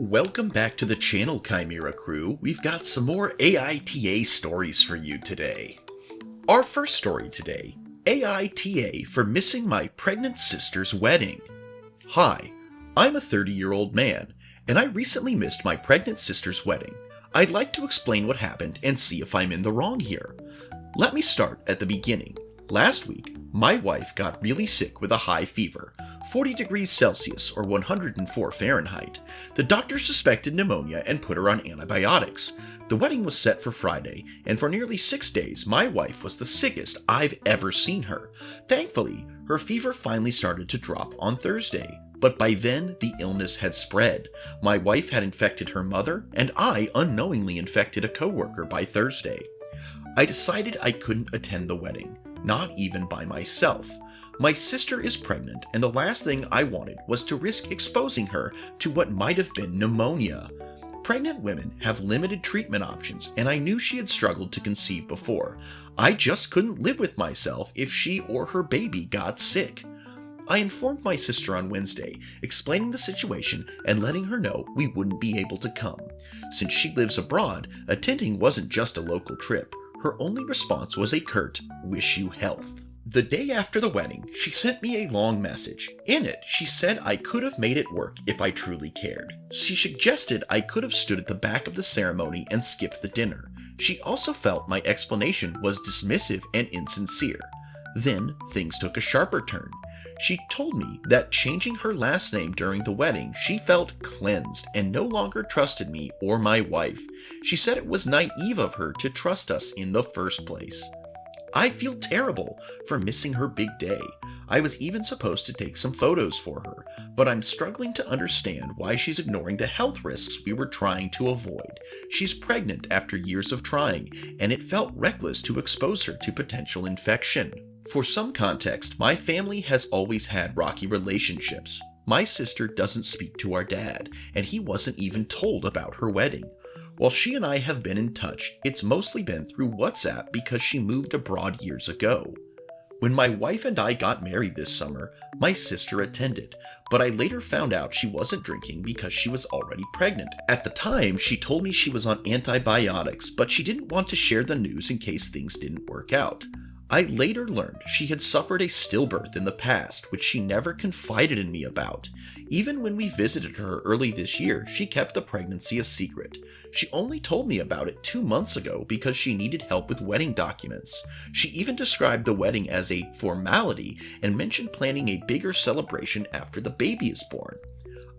Welcome back to the channel, Chimera crew. We've got some more AITA stories for you today. Our first story today, AITA for missing my pregnant sister's wedding. Hi, I'm a 30-year-old man, and I recently missed my pregnant sister's wedding. I'd like to explain what happened and see if I'm in the wrong here. Let me start at the beginning. Last week, my wife got really sick with a high fever, 40 degrees Celsius or 104 Fahrenheit. The doctor suspected pneumonia and put her on antibiotics. The wedding was set for Friday, and for nearly 6 days, my wife was the sickest I've ever seen her. Thankfully, her fever finally started to drop on Thursday. But by then, the illness had spread. My wife had infected her mother, and I unknowingly infected a coworker by Thursday. I decided I couldn't attend the wedding, not even by myself. My sister is pregnant, and the last thing I wanted was to risk exposing her to what might have been pneumonia. Pregnant women have limited treatment options, and I knew she had struggled to conceive before. I just couldn't live with myself if she or her baby got sick. I informed my sister on Wednesday, explaining the situation and letting her know we wouldn't be able to come. Since she lives abroad, attending wasn't just a local trip. Her only response was a curt, "Wish you health." The day after the wedding, she sent me a long message. In it, she said I could have made it work if I truly cared. She suggested I could have stood at the back of the ceremony and skipped the dinner. She also felt my explanation was dismissive and insincere. Then, things took a sharper turn. She told me that changing her last name during the wedding, she felt cleansed and no longer trusted me or my wife. She said it was naive of her to trust us in the first place. I feel terrible for missing her big day. I was even supposed to take some photos for her, but I'm struggling to understand why she's ignoring the health risks we were trying to avoid. She's pregnant after years of trying, and it felt reckless to expose her to potential infection. For some context, my family has always had rocky relationships. My sister doesn't speak to our dad, and he wasn't even told about her wedding. While she and I have been in touch, it's mostly been through WhatsApp because she moved abroad years ago. When my wife and I got married this summer, my sister attended, but I later found out she wasn't drinking because she was already pregnant. At the time, she told me she was on antibiotics, but she didn't want to share the news in case things didn't work out. I later learned she had suffered a stillbirth in the past, which she never confided in me about. Even when we visited her early this year, she kept the pregnancy a secret. She only told me about it 2 months ago because she needed help with wedding documents. She even described the wedding as a formality and mentioned planning a bigger celebration after the baby is born.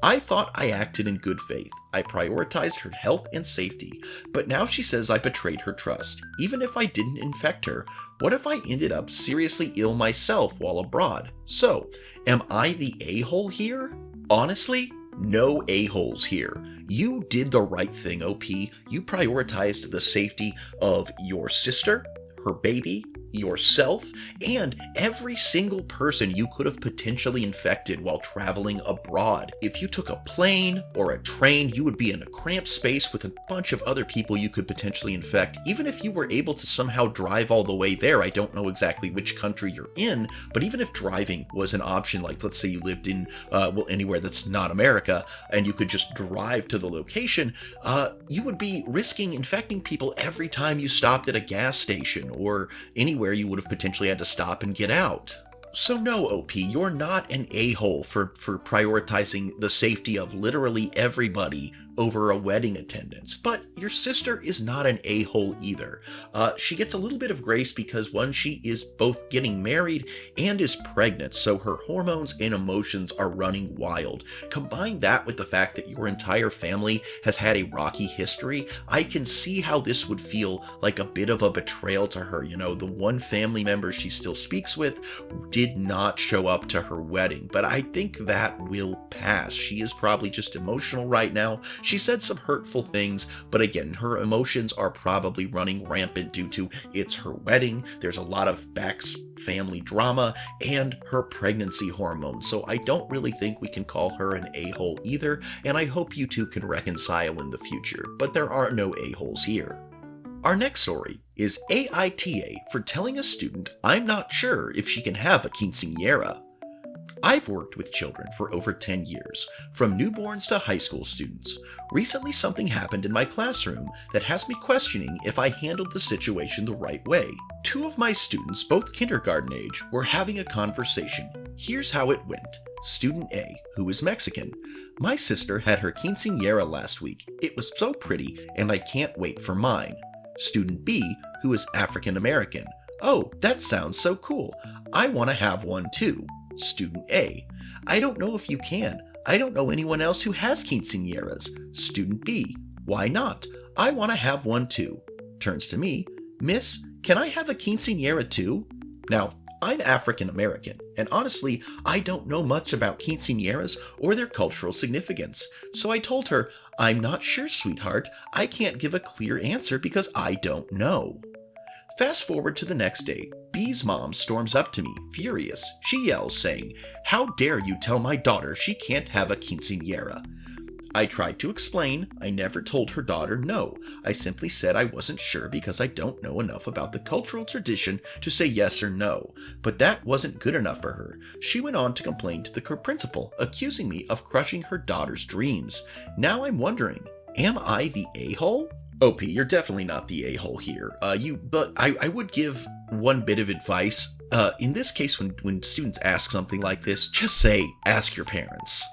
I thought I acted in good faith. I prioritized her health and safety, but now she says I betrayed her trust. Even if I didn't infect her, what if I ended up seriously ill myself while abroad? So, am I the a-hole here? Honestly, no a-holes here. You did the right thing, OP. You prioritized the safety of your sister, her baby, yourself, and every single person you could have potentially infected while traveling abroad. If you took a plane or a train, you would be in a cramped space with a bunch of other people you could potentially infect. Even if you were able to somehow drive all the way there, I don't know exactly which country you're in, but even if driving was an option, like let's say you lived in, anywhere that's not America, and you could just drive to the location, you would be risking infecting people every time you stopped at a gas station or anywhere you would have potentially had to stop and get out. So no, OP, you're not an a-hole for prioritizing the safety of literally everybody over a wedding attendance, but your sister is not an a-hole either. She gets a little bit of grace because, one, she is both getting married and is pregnant, so her hormones and emotions are running wild. Combine that with the fact that your entire family has had a rocky history, I can see how this would feel like a bit of a betrayal to her. You know, the one family member she still speaks with did not show up to her wedding, but I think that will pass. She is probably just emotional right now. She said some hurtful things, but again, her emotions are probably running rampant due to it's her wedding, there's a lot of family drama, and her pregnancy hormones, so I don't really think we can call her an a-hole either, and I hope you two can reconcile in the future, but there are no a-holes here. Our next story is AITA for telling a student I'm not sure if she can have a quinceañera. I've worked with children for over 10 years, from newborns to high school students. Recently, something happened in my classroom that has me questioning if I handled the situation the right way. Two of my students, both kindergarten age, were having a conversation. Here's how it went. Student A, who is Mexican: "My sister had her quinceañera last week. It was so pretty, and I can't wait for mine." Student B, who is African American: "Oh, that sounds so cool. I want to have one too." Student A: "I don't know if you can. I don't know anyone else who has quinceañeras." Student B: "Why not? I want to have one too." Turns to me: "Miss, can I have a quinceañera too?" Now, I'm African American, and honestly, I don't know much about quinceañeras or their cultural significance. So I told her, "I'm not sure, sweetheart. I can't give a clear answer because I don't know." Fast forward to the next day. B's mom storms up to me, furious. She yells, saying, "How dare you tell my daughter she can't have a quinceañera?" I tried to explain. I never told her daughter no. I simply said I wasn't sure because I don't know enough about the cultural tradition to say yes or no. But that wasn't good enough for her. She went on to complain to the principal, accusing me of crushing her daughter's dreams. Now I'm wondering, am I the a-hole? OP, you're definitely not the a-hole here. But I would give one bit of advice. In this case, when students ask something like this, just say, ask your parents.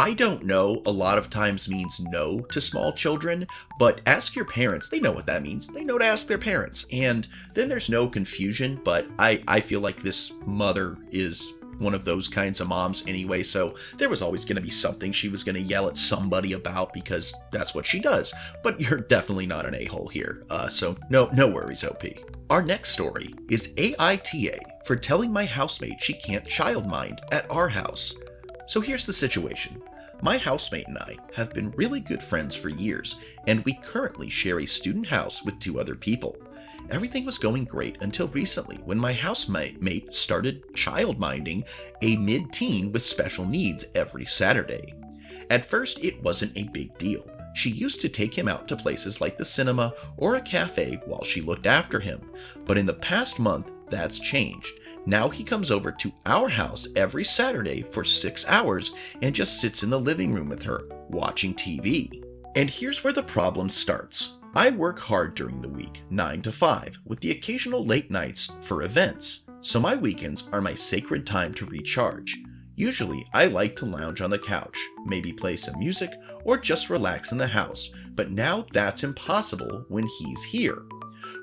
I don't know a lot of times means no to small children, but ask your parents. They know what that means. They know to ask their parents. And then there's no confusion, but I feel like this mother is one of those kinds of moms anyway, so there was always going to be something she was going to yell at somebody about because that's what she does. But you're definitely not an a-hole here, so no worries, OP. Our next story is AITA for telling my housemate she can't childmind at our house. So here's the situation. My housemate and I have been really good friends for years, and we currently share a student house with two other people. Everything was going great until recently when my housemate started childminding a mid-teen with special needs every Saturday. At first, it wasn't a big deal. She used to take him out to places like the cinema or a cafe while she looked after him. But in the past month, that's changed. Now he comes over to our house every Saturday for 6 hours and just sits in the living room with her, watching TV. And here's where the problem starts. I work hard during the week, 9 to 5, with the occasional late nights for events. So my weekends are my sacred time to recharge. Usually, I like to lounge on the couch, maybe play some music, or just relax in the house. But now that's impossible when he's here.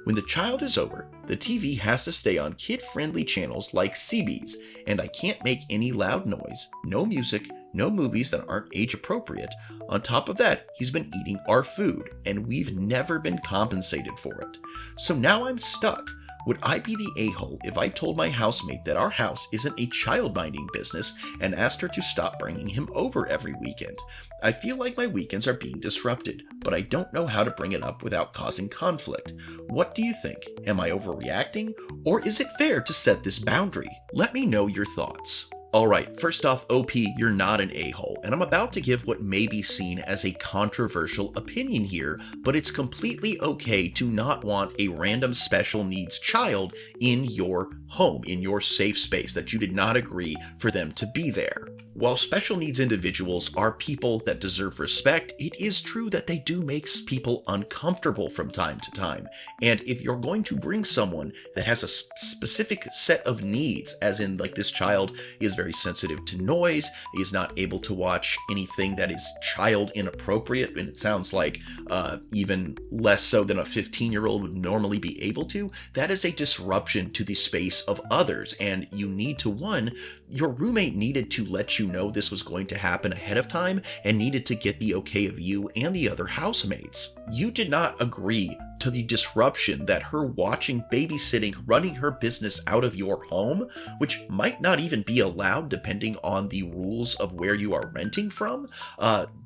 When the child is over, the TV has to stay on kid-friendly channels like CB's, and I can't make any loud noise, no music, no movies that aren't age-appropriate. On top of that, he's been eating our food, and we've never been compensated for it. So now I'm stuck. Would I be the a-hole if I told my housemate that our house isn't a child-minding business and asked her to stop bringing him over every weekend? I feel like my weekends are being disrupted, but I don't know how to bring it up without causing conflict. What do you think? Am I overreacting? Or is it fair to set this boundary? Let me know your thoughts. Alright, first off, OP, you're not an a-hole, and I'm about to give what may be seen as a controversial opinion here, but it's completely okay to not want a random special needs child in your home, in your safe space, that you did not agree for them to be there. While special needs individuals are people that deserve respect, it is true that they do make people uncomfortable from time to time. And if you're going to bring someone that has a specific set of needs, as in like this child is very sensitive to noise, is not able to watch anything that is child inappropriate, and it sounds like even less so than a 15-year-old would normally be able to, that is a disruption to the space of others. And you need to, your roommate needed to let you know this was going to happen ahead of time and needed to get the okay of you and the other housemates. You did not agree to the disruption that her watching, babysitting, running her business out of your home, which might not even be allowed depending on the rules of where you are renting from.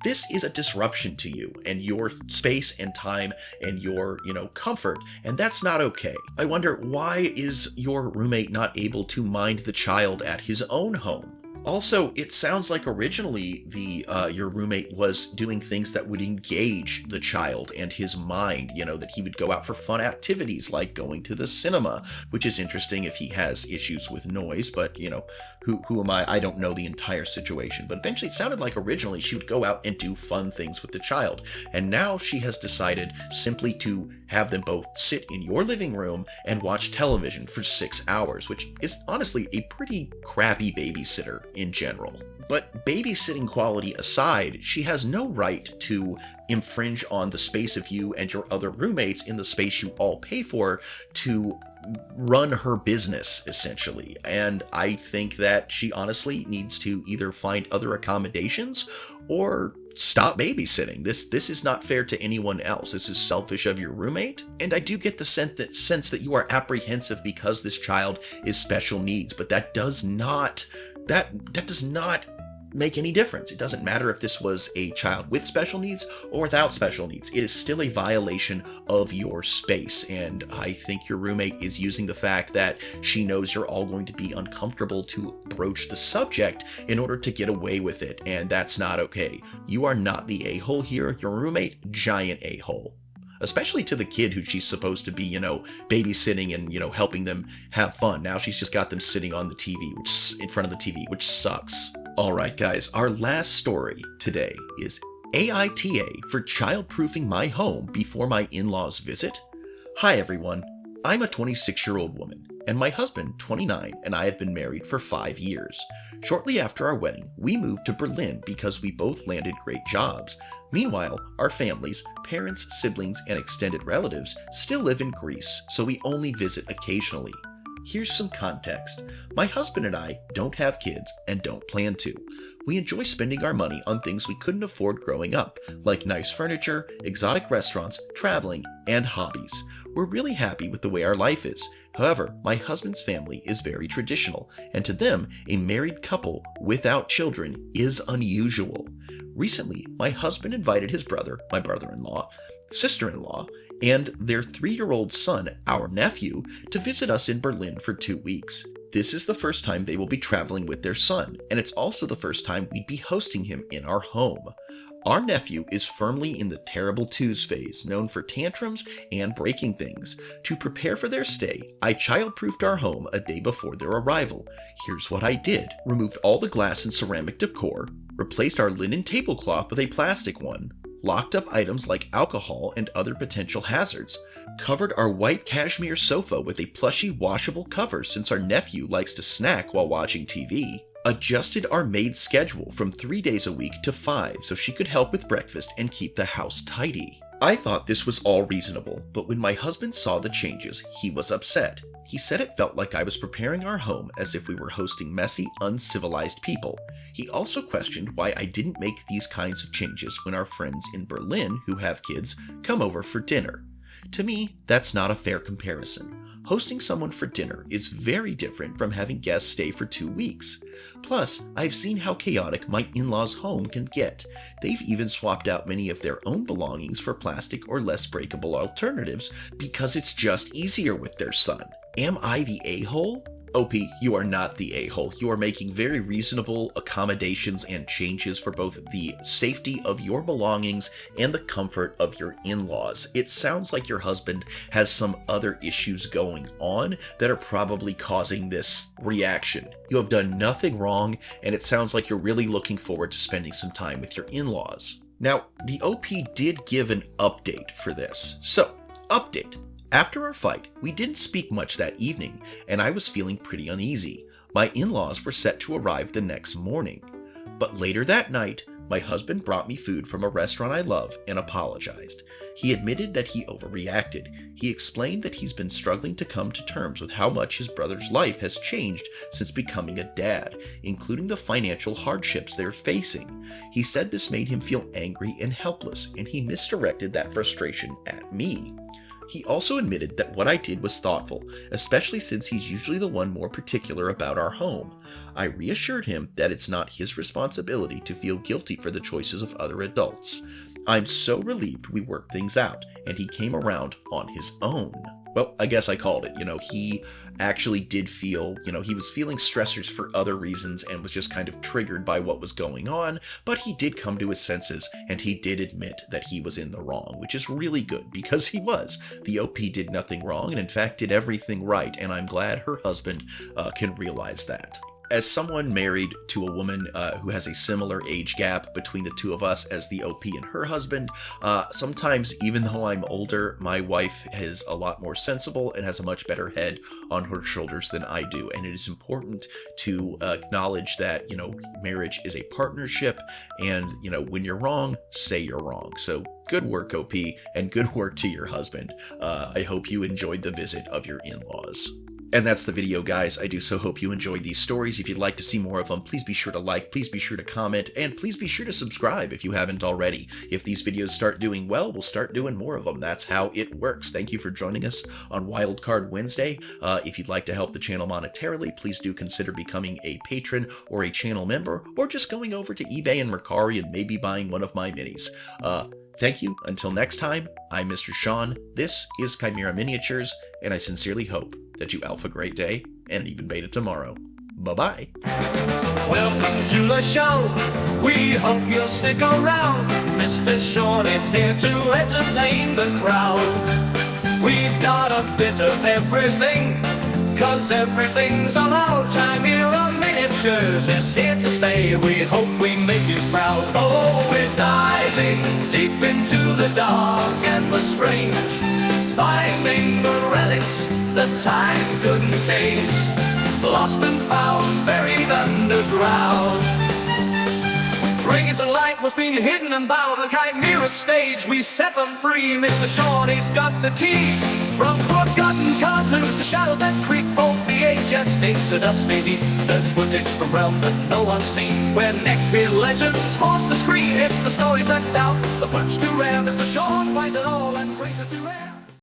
This is a disruption to you and your space and time and your, comfort, and that's not okay. I wonder, why is your roommate not able to mind the child at his own home? Also, it sounds like originally the your roommate was doing things that would engage the child and his mind, that he would go out for fun activities like going to the cinema, which is interesting if he has issues with noise, but who am I? I don't know the entire situation, but eventually it sounded like originally she would go out and do fun things with the child, and now she has decided simply to have them both sit in your living room and watch television for 6 hours, which is honestly a pretty crappy babysitter in general. But babysitting quality aside, she has no right to infringe on the space of you and your other roommates in the space you all pay for to run her business, essentially. And I think that she honestly needs to either find other accommodations or stop babysitting. This is not fair to anyone else. This is selfish of your roommate. And I do get the sense that you are apprehensive because this child is special needs, but that does not make any difference. It doesn't matter if this was a child with special needs or without special needs. It is still a violation of your space, and I think your roommate is using the fact that she knows you're all going to be uncomfortable to broach the subject in order to get away with it, and that's not okay. You are not the a-hole here. Your roommate, giant a-hole. Especially to the kid who she's supposed to be, babysitting and, helping them have fun. Now she's just got them sitting on the TV, in front of the TV, which sucks. Alright guys, our last story today is AITA for childproofing my home before my in-laws visit. Hi everyone, I'm a 26-year-old woman, and my husband, 29, and I have been married for 5 years. Shortly after our wedding, we moved to Berlin because we both landed great jobs. Meanwhile, our families, parents, siblings, and extended relatives still live in Greece, so we only visit occasionally. Here's some context. My husband and I don't have kids and don't plan to. We enjoy spending our money on things we couldn't afford growing up, like nice furniture, exotic restaurants, traveling, and hobbies. We're really happy with the way our life is. However, my husband's family is very traditional, and to them, a married couple without children is unusual. Recently, my husband invited his brother, my brother-in-law, sister-in-law, and their 3-year-old son, our nephew, to visit us in Berlin for 2 weeks. This is the first time they will be traveling with their son, and it's also the first time we'd be hosting him in our home. Our nephew is firmly in the terrible twos phase, known for tantrums and breaking things. To prepare for their stay, I childproofed our home a day before their arrival. Here's what I did. Removed all the glass and ceramic decor, replaced our linen tablecloth with a plastic one, locked up items like alcohol and other potential hazards, covered our white cashmere sofa with a plushy washable cover since our nephew likes to snack while watching TV, adjusted our maid's schedule from 3 days a week to 5 so she could help with breakfast and keep the house tidy. I thought this was all reasonable, but when my husband saw the changes, he was upset. He said it felt like I was preparing our home as if we were hosting messy, uncivilized people. He also questioned why I didn't make these kinds of changes when our friends in Berlin, who have kids, come over for dinner. To me, that's not a fair comparison. Hosting someone for dinner is very different from having guests stay for 2 weeks. Plus, I've seen how chaotic my in-laws' home can get. They've even swapped out many of their own belongings for plastic or less breakable alternatives because it's just easier with their son. Am I the a-hole? OP, you are not the a-hole. You are making very reasonable accommodations and changes for both the safety of your belongings and the comfort of your in-laws. It sounds like your husband has some other issues going on that are probably causing this reaction. You have done nothing wrong, and it sounds like you're really looking forward to spending some time with your in-laws. Now, the OP did give an update for this. So, update. After our fight, we didn't speak much that evening, and I was feeling pretty uneasy. My in-laws were set to arrive the next morning. But later that night, my husband brought me food from a restaurant I love and apologized. He admitted that he overreacted. He explained that he's been struggling to come to terms with how much his brother's life has changed since becoming a dad, including the financial hardships they're facing. He said this made him feel angry and helpless, and he misdirected that frustration at me. He also admitted that what I did was thoughtful, especially since he's usually the one more particular about our home. I reassured him that it's not his responsibility to feel guilty for the choices of other adults. I'm so relieved we worked things out, and he came around on his own. Well, I guess I called it. He actually did feel, he was feeling stressors for other reasons and was just kind of triggered by what was going on, but he did come to his senses and he did admit that he was in the wrong, which is really good because he was. The OP did nothing wrong and in fact did everything right, and I'm glad her husband can realize that. As someone married to a woman who has a similar age gap between the two of us as the OP and her husband, sometimes even though I'm older, my wife is a lot more sensible and has a much better head on her shoulders than I do. And it is important to acknowledge that, marriage is a partnership and, when you're wrong, say you're wrong. So good work, OP, and good work to your husband. I hope you enjoyed the visit of your in-laws. And that's the video, guys. I do so hope you enjoyed these stories. If you'd like to see more of them, please be sure to like, please be sure to comment, and please be sure to subscribe if you haven't already. If these videos start doing well, we'll start doing more of them. That's how it works. Thank you for joining us on Wildcard Wednesday. If you'd like to help the channel monetarily, please do consider becoming a patron or a channel member, or just going over to eBay and Mercari and maybe buying one of my minis. Thank you. Until next time, I'm Mr. Sean. This is Chimera Miniatures, and I sincerely hope that you alpha great day and even beta tomorrow. Bye-bye. Welcome to the show. We hope you'll stick around. Mr. Sean is here to entertain the crowd. We've got a bit of everything, 'cause everything's allowed. Chimera Miniatures is here to stay. We hope we make you proud. Oh, we're diving deep into the dark and the strange, finding the relics that time couldn't cage, lost and found, buried underground. Bringing to light what's been hidden and bound. The Chimera stage, we set them free. Mr. Sean, he's got the key. From forgotten cartoons to shadows that creep, both VHS tapes to dusty deep. There's footage from realms that no one's seen, where Nephew legends haunt the screen. It's the stories that doubt, the punch to rare. Mr. Sean finds it all and brings it to air.